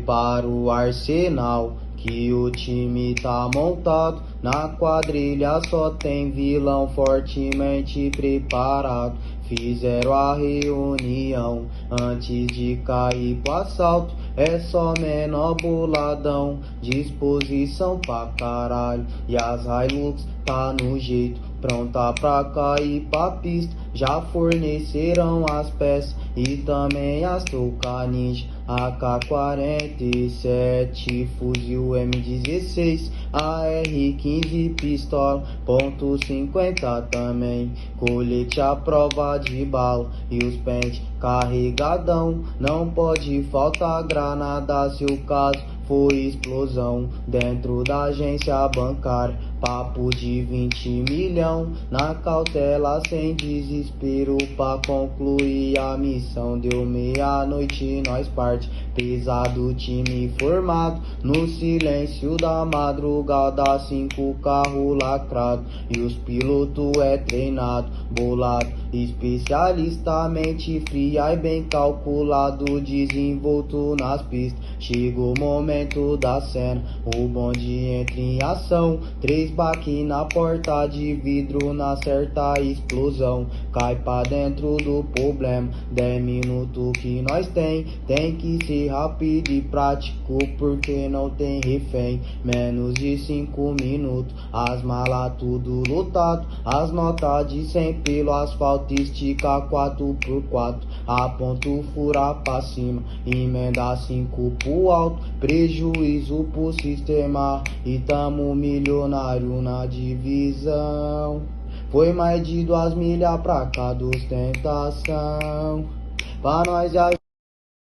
prepara o arsenal, que o time tá montado. Na quadrilha só tem vilão fortemente preparado. Fizeram a reunião antes de cair pro assalto. É só menor boladão, disposição pra caralho. E as Hilux tá no jeito, pronta pra cair pra pista. Já forneceram as peças e também as touca ninja, AK-47, fuzil M16, AR-15, pistola, .50 também, colete à prova de bala e os pente carregadão. Não pode faltar granada se o caso foi explosão dentro da agência bancária. Papo de 20 milhão na cautela, sem desespero pra concluir a missão. Deu meia-noite, nós parte, pesado time formado, no silêncio da madrugada, 5 carros lacrado e os pilotos é treinado, bolado, especialista, mente fria e bem calculado, desenvolto nas pistas. Chegou o momento da cena, o bonde entra em ação, 3 baque na porta de vidro, na certa explosão, cai pra dentro do problema. 10 minutos que nós tem que ser rápido e prático, porque não tem refém. Menos de 5 minutos, as malas tudo lotado, as notas de 100 pelo asfalto, estica 4x4, aponto furar pra cima, emenda 5 pro alto, prejuízo pro sistema e tamo milionário na divisão. Foi mais de 2 milhas pra cada ostentação, pra nós